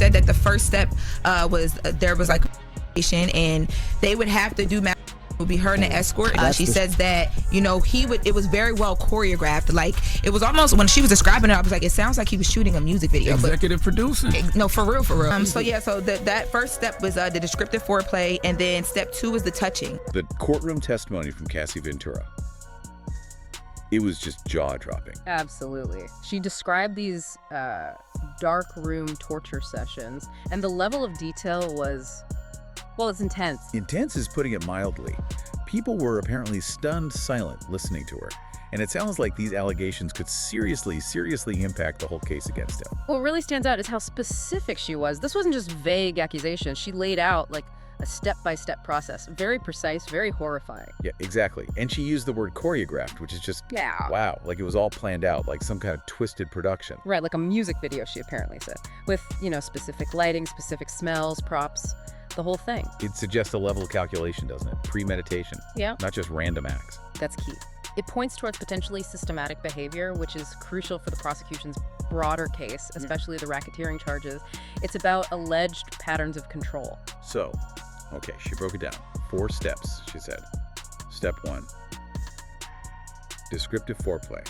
said that the first step was there was like and they would have to do would be her and the escort. She says that, it was very well choreographed. Like, it was almost, when she was describing it, I was like, it sounds like he was shooting a music video. Executive producing. No, for real. So that first step was the descriptive foreplay, and then step 2 was the touching. The courtroom testimony from Cassie Ventura. It was just jaw-dropping. Absolutely. She described these dark room torture sessions, and the level of detail was, well, it's intense. Intense is putting it mildly. People were apparently stunned silent listening to her. And it sounds like these allegations could seriously impact the whole case against him. What really stands out is how specific she was. This wasn't just vague accusations. She laid out, like, a step-by-step process. Very precise, very horrifying. Yeah, exactly. And she used the word choreographed, which is just, wow, like it was all planned out, like some kind of twisted production. Right, like a music video, she apparently said, with, specific lighting, specific smells, props, the whole thing. It suggests a level of calculation, doesn't it? Premeditation. Yeah. Not just random acts. That's key. It points towards potentially systematic behavior, which is crucial for the prosecution's broader case, especially the racketeering charges. It's about alleged patterns of control. So, okay, she broke it down. 4 steps, she said. Step 1, descriptive foreplay.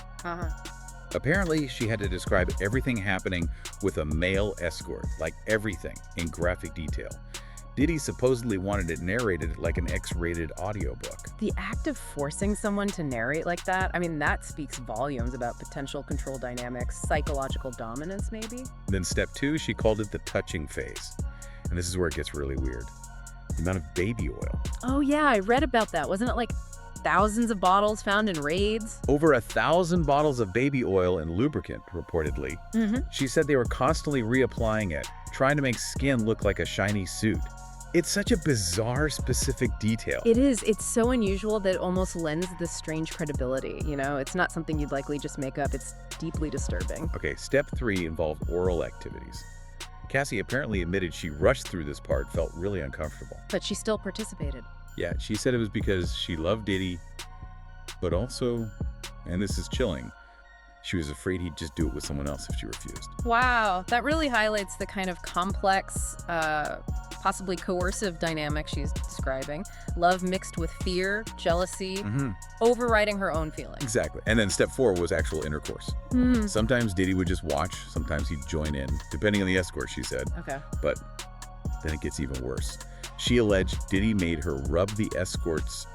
Apparently, she had to describe everything happening with a male escort, like everything, in graphic detail. Diddy supposedly wanted it narrated like an X-rated audiobook. The act of forcing someone to narrate like that, that speaks volumes about potential control dynamics, psychological dominance, maybe? Then step 2, she called it the touching phase. And this is where it gets really weird. The amount of baby oil. Oh yeah, I read about that. Wasn't it like thousands of bottles found in raids? Over 1,000 bottles of baby oil and lubricant, reportedly. She said they were constantly reapplying it, trying to make skin look like a shiny suit. It's such a bizarre, specific detail. It is. It's so unusual that it almost lends this strange credibility, It's not something you'd likely just make up. It's deeply disturbing. Okay, step 3 involved oral activities. Cassie apparently admitted she rushed through this part, felt really uncomfortable. But she still participated. Yeah, she said it was because she loved Diddy, but also, and this is chilling, she was afraid he'd just do it with someone else if she refused. Wow, that really highlights the kind of complex, possibly coercive dynamic she's describing. Love mixed with fear, jealousy, overriding her own feelings. Exactly. And then step 4 was actual intercourse. Sometimes Diddy would just watch, sometimes he'd join in, depending on the escort, she said. Okay. But then it gets even worse. She alleged Diddy made her rub the escort's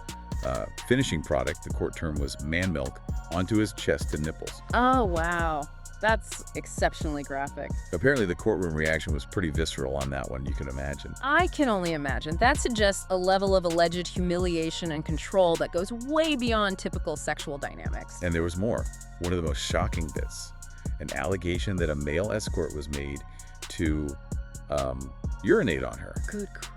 finishing product, the court term was man milk, onto his chest and nipples. Oh, wow. That's exceptionally graphic. Apparently the courtroom reaction was pretty visceral on that one, you can imagine. I can only imagine. That suggests a level of alleged humiliation and control that goes way beyond typical sexual dynamics. And there was more. One of the most shocking bits, an allegation that a male escort was made to urinate on her. Good grief.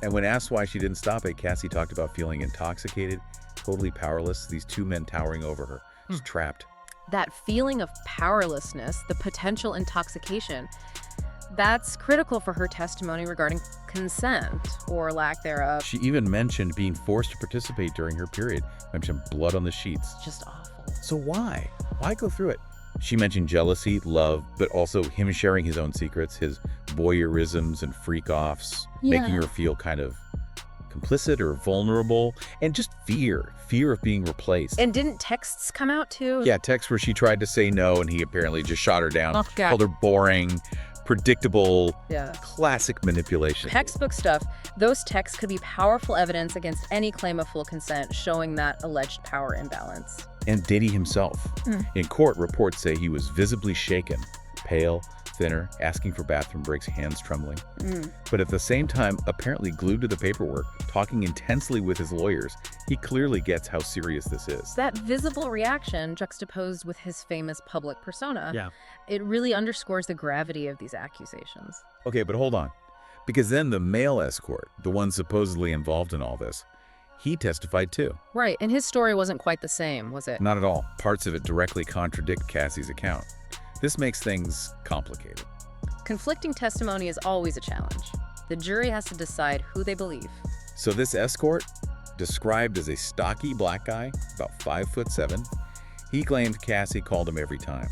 And when asked why she didn't stop it, Cassie talked about feeling intoxicated, totally powerless, these 2 men towering over her, just trapped. That feeling of powerlessness, the potential intoxication, that's critical for her testimony regarding consent or lack thereof. She even mentioned being forced to participate during her period, mentioned blood on the sheets. Just awful. So why? Why go through it? She mentioned jealousy, love, but also him sharing his own secrets, his voyeurisms and freak-offs, making her feel kind of complicit or vulnerable, and just fear of being replaced. And didn't texts come out too? Yeah, texts where she tried to say no and he apparently just shot her down, called her boring, predictable, classic manipulation. Textbook stuff. Those texts could be powerful evidence against any claim of full consent, showing that alleged power imbalance. And Diddy himself. In court, reports say he was visibly shaken, pale, thinner, asking for bathroom breaks, hands trembling. But at the same time, apparently glued to the paperwork, talking intensely with his lawyers. He clearly gets how serious this is. That visible reaction juxtaposed with his famous public persona, it really underscores the gravity of these accusations. Okay, but hold on. Because then the male escort, the one supposedly involved in all this, he testified too. Right, and his story wasn't quite the same, was it? Not at all. Parts of it directly contradict Cassie's account. This makes things complicated. Conflicting testimony is always a challenge. The jury has to decide who they believe. So this escort, described as a stocky black guy, about 5'7", he claimed Cassie called him every time.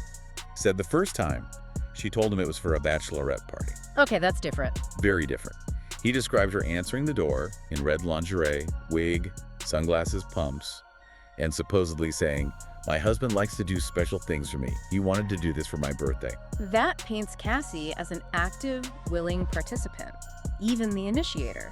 Said the first time, she told him it was for a bachelorette party. Okay, that's different. Very different. He described her answering the door in red lingerie, wig, sunglasses, pumps, and supposedly saying, "My husband likes to do special things for me. He wanted to do this for my birthday." That paints Cassie as an active, willing participant, even the initiator.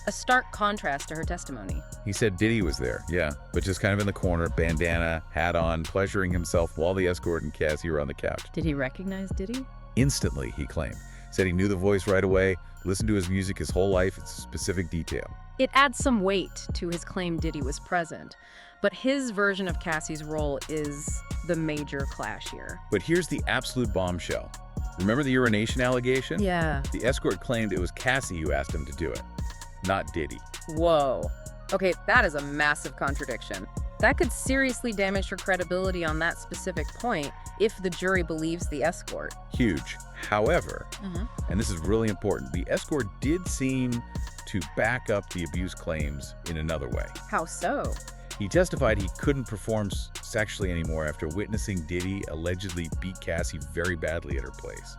A stark contrast to her testimony. He said Diddy was there, yeah, but just kind of in the corner, bandana, hat on, pleasuring himself while the escort and Cassie were on the couch. Did he recognize Diddy? Instantly, he claimed. Said he knew the voice right away, listened to his music his whole life, it's a specific detail. It adds some weight to his claim Diddy was present, but his version of Cassie's role is the major clash here. But here's the absolute bombshell. Remember the urination allegation? Yeah. The escort claimed it was Cassie who asked him to do it, not Diddy. Whoa. Okay, that is a massive contradiction. That could seriously damage her credibility on that specific point if the jury believes the escort. Huge. However, and this is really important, the escort did seem to back up the abuse claims in another way. How so? He testified he couldn't perform sexually anymore after witnessing Diddy allegedly beat Cassie very badly at her place.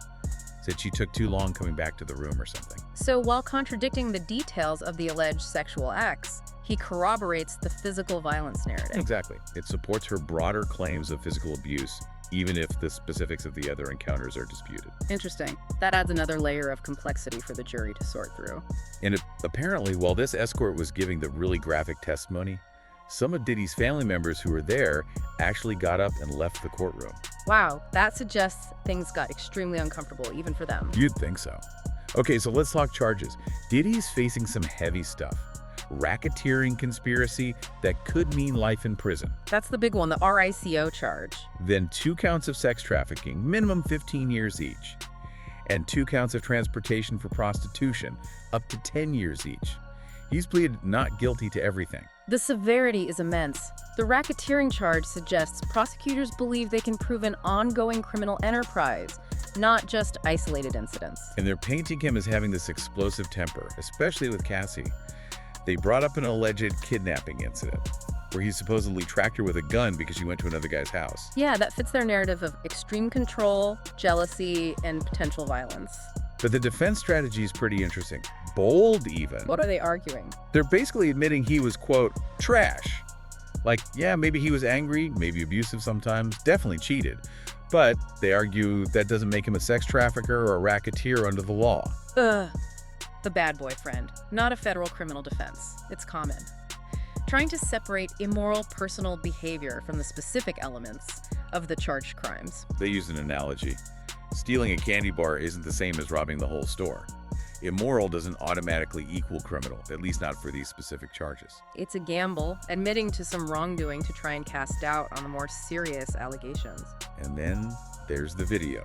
Said she took too long coming back to the room or something. So while contradicting the details of the alleged sexual acts, he corroborates the physical violence narrative. Exactly. It supports her broader claims of physical abuse, even if the specifics of the other encounters are disputed. Interesting. That adds another layer of complexity for the jury to sort through. And apparently, while this escort was giving the really graphic testimony, some of Diddy's family members who were there actually got up and left the courtroom. Wow, that suggests things got extremely uncomfortable, even for them. You'd think so. Okay, so let's talk charges. Diddy's facing some heavy stuff. Racketeering conspiracy that could mean life in prison. That's the big one, the RICO charge. Then 2 counts of sex trafficking, minimum 15 years each. And 2 counts of transportation for prostitution, up to 10 years each. He's pleaded not guilty to everything. The severity is immense. The racketeering charge suggests prosecutors believe they can prove an ongoing criminal enterprise, not just isolated incidents. And they're painting him as having this explosive temper, especially with Cassie. They brought up an alleged kidnapping incident, where he supposedly tracked her with a gun because she went to another guy's house. Yeah, that fits their narrative of extreme control, jealousy, and potential violence. But the defense strategy is pretty interesting. Bold, even. What are they arguing? They're basically admitting he was, quote, trash. Like, yeah, maybe he was angry, maybe abusive sometimes, definitely cheated. But they argue that doesn't make him a sex trafficker or a racketeer under the law. Ugh. The bad boyfriend. Not a federal criminal defense. It's common. Trying to separate immoral personal behavior from the specific elements of the charged crimes. They use an analogy. Stealing a candy bar isn't the same as robbing the whole store. Immoral doesn't automatically equal criminal, at least not for these specific charges. It's a gamble, admitting to some wrongdoing to try and cast doubt on the more serious allegations. And then there's the video.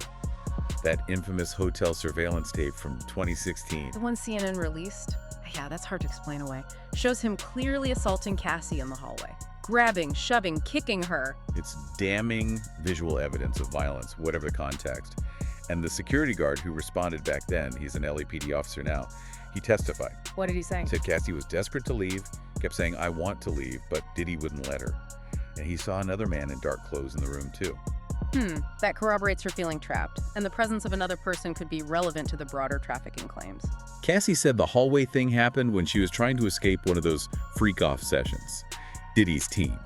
That infamous hotel surveillance tape from 2016. The one CNN released? Yeah, that's hard to explain away. Shows him clearly assaulting Cassie in the hallway. Grabbing, shoving, kicking her. It's damning visual evidence of violence, whatever the context. And the security guard who responded back then, he's an LAPD officer now, he testified. What did he say? He said Cassie was desperate to leave, kept saying, "I want to leave," but Diddy wouldn't let her. And he saw another man in dark clothes in the room too. That corroborates her feeling trapped, and the presence of another person could be relevant to the broader trafficking claims. Cassie said the hallway thing happened when she was trying to escape one of those freak-off sessions. Diddy's team.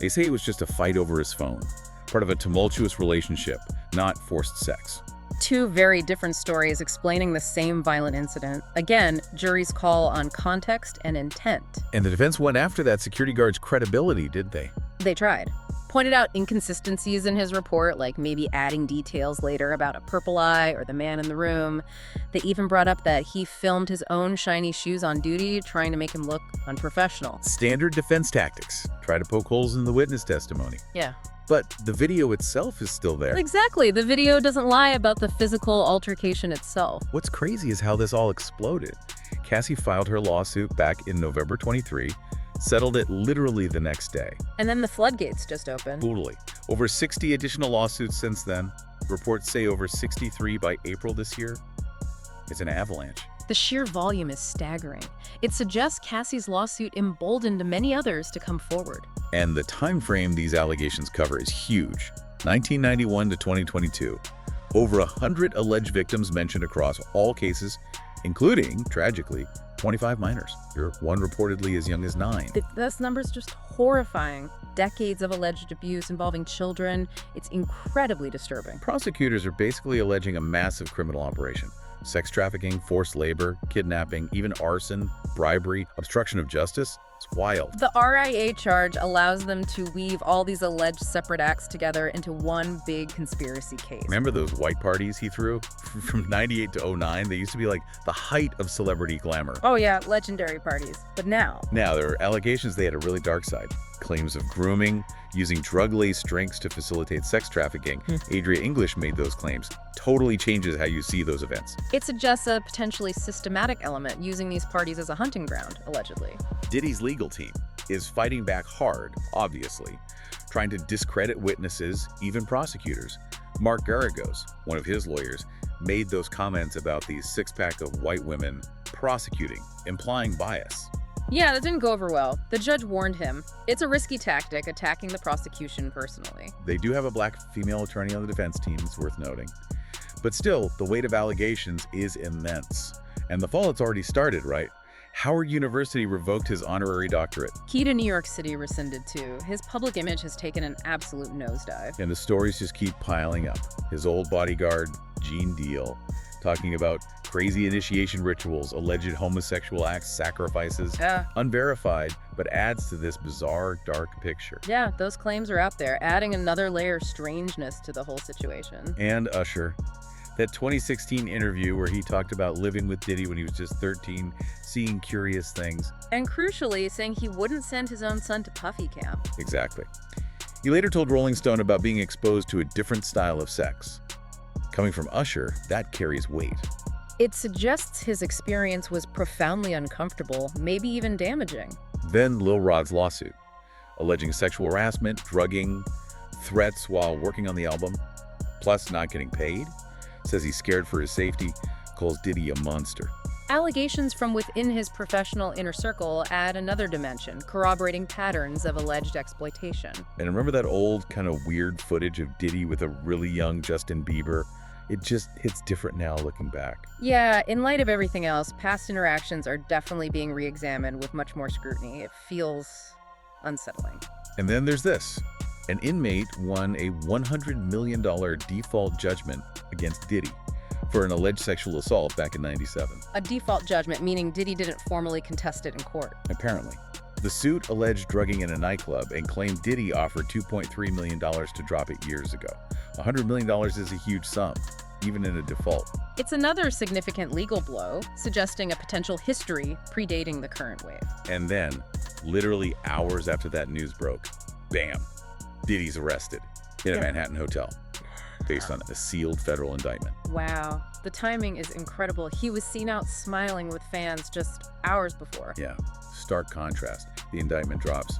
They say it was just a fight over his phone, part of a tumultuous relationship, not forced sex. 2 very different stories explaining the same violent incident. Again, juries call on context and intent. And the defense went after that security guard's credibility, did they? They tried. Pointed out inconsistencies in his report, like maybe adding details later about a purple eye or the man in the room. They even brought up that he filmed his own shiny shoes on duty, trying to make him look unprofessional. Standard defense tactics. Try to poke holes in the witness testimony. Yeah. But the video itself is still there. Exactly. The video doesn't lie about the physical altercation itself. What's crazy is how this all exploded. Cassie filed her lawsuit back in November 23, settled it literally the next day. And then the floodgates just opened. Totally. Over 60 additional lawsuits since then. Reports say over 63 by April this year. It's an avalanche. The sheer volume is staggering. It suggests Cassie's lawsuit emboldened many others to come forward. And the time frame these allegations cover is huge. 1991 to 2022. Over 100 alleged victims mentioned across all cases, including, tragically, 25 minors. One reportedly as young as 9. This number's just horrifying. Decades of alleged abuse involving children. It's incredibly disturbing. Prosecutors are basically alleging a massive criminal operation. Sex trafficking, forced labor, kidnapping, even arson, bribery, obstruction of justice. It's wild. The RIA charge allows them to weave all these alleged separate acts together into one big conspiracy case. Remember those white parties he threw? From 98 to 09, they used to be like the height of celebrity glamour. Oh yeah, legendary parties. But now there are allegations they had a really dark side. Claims of grooming, using drug-laced drinks to facilitate sex trafficking. Adria English made those claims. Totally changes how you see those events. it suggests a potentially systematic element using these parties as a hunting ground, allegedly. Diddy's legal team is fighting back hard, obviously, trying to discredit witnesses, even prosecutors. Mark Garagos, one of his lawyers, made those comments about the six-pack of white women prosecuting, implying bias. Yeah, that didn't go over well. The judge warned him. It's a risky tactic, attacking the prosecution personally. They do have a black female attorney on the defense team, it's worth noting. But still, the weight of allegations is immense. And the fallout's already started, right? Howard University revoked his honorary doctorate. Key to New York City rescinded too. His public image has taken an absolute nosedive. And the stories just keep piling up. His old bodyguard, Gene Deal, talking about crazy initiation rituals, alleged homosexual acts, sacrifices, unverified, but adds to this bizarre, dark picture. Yeah, those claims are out there, adding another layer of strangeness to the whole situation. And Usher, that 2016 interview where he talked about living with Diddy when he was just 13, seeing curious things. And crucially, saying he wouldn't send his own son to Puffy camp. Exactly. He later told Rolling Stone about being exposed to a different style of sex. Coming from Usher, that carries weight. It suggests his experience was profoundly uncomfortable, maybe even damaging. Then Lil Rod's lawsuit, alleging sexual harassment, drugging, threats while working on the album, plus not getting paid. Says he's scared for his safety, calls Diddy a monster. Allegations from within his professional inner circle add another dimension, corroborating patterns of alleged exploitation. And remember that old kind of weird footage of Diddy with a really young Justin Bieber? It just hits different now looking back. Yeah, in light of everything else, past interactions are definitely being re-examined with much more scrutiny. It feels unsettling. And then there's this. An inmate won a $100 million default judgment against Diddy for an alleged sexual assault back in '97. A default judgment, meaning Diddy didn't formally contest it in court. Apparently. The suit alleged drugging in a nightclub and claimed Diddy offered $2.3 million to drop it years ago. $100 million is a huge sum, even in a default. It's another significant legal blow, suggesting a potential history predating the current wave. And then, literally hours after that news broke, bam, Diddy's arrested in a Manhattan hotel based on a sealed federal indictment. Wow. The timing is incredible. He was seen out smiling with fans just hours before. Yeah, stark contrast. The indictment drops.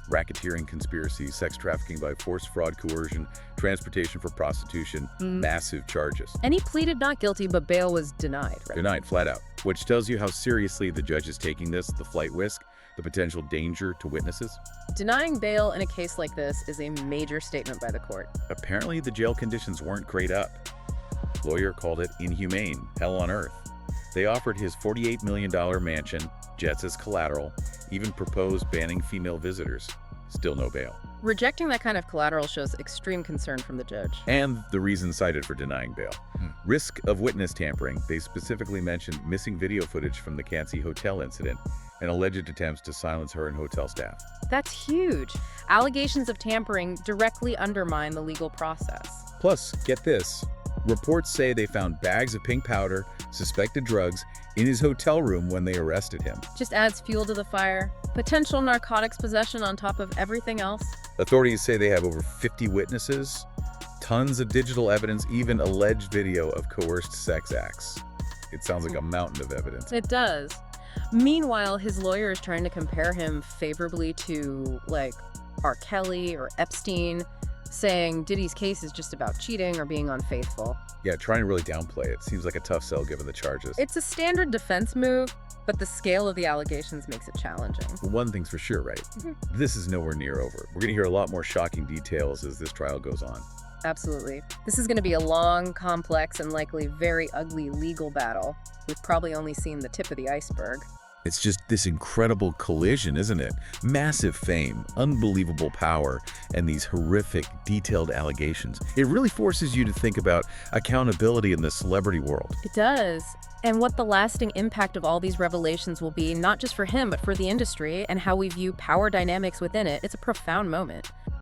Racketeering conspiracy, sex trafficking by force, fraud, coercion, transportation for prostitution, massive charges. And he pleaded not guilty, but bail was denied, right? Denied, flat out. Which tells you how seriously the judge is taking this, the flight risk, the potential danger to witnesses. Denying bail in a case like this is a major statement by the court. Apparently the jail conditions weren't great up. Lawyer called it inhumane, hell on earth. They offered his $48 million mansion, jets as collateral, even proposed banning female visitors. Still no bail. Rejecting that kind of collateral shows extreme concern from the judge. And the reason cited for denying bail. Risk of witness tampering. They specifically mentioned missing video footage from the Cancy Hotel incident and alleged attempts to silence her and hotel staff. That's huge. Allegations of tampering directly undermine the legal process. Plus, get this. Reports say they found bags of pink powder, suspected drugs, in his hotel room when they arrested him. Just adds fuel to the fire. Potential narcotics possession on top of everything else. Authorities say they have over 50 witnesses, tons of digital evidence, even alleged video of coerced sex acts. It sounds like a mountain of evidence. It does. Meanwhile, his lawyer is trying to compare him favorably to, like, R. Kelly or Epstein, saying Diddy's case is just about cheating or being unfaithful. Yeah, trying to really downplay it. Seems like a tough sell given the charges. It's a standard defense move, but the scale of the allegations makes it challenging. One thing's for sure, right? This is nowhere near over. We're going to hear a lot more shocking details as this trial goes on. Absolutely. This is going to be a long, complex, and likely very ugly legal battle. We've probably only seen the tip of the iceberg. It's just this incredible collision, isn't it? Massive fame, unbelievable power, and these horrific, detailed allegations. It really forces you to think about accountability in the celebrity world. It does. And what the lasting impact of all these revelations will be, not just for him, but for the industry and how we view power dynamics within it. It's a profound moment.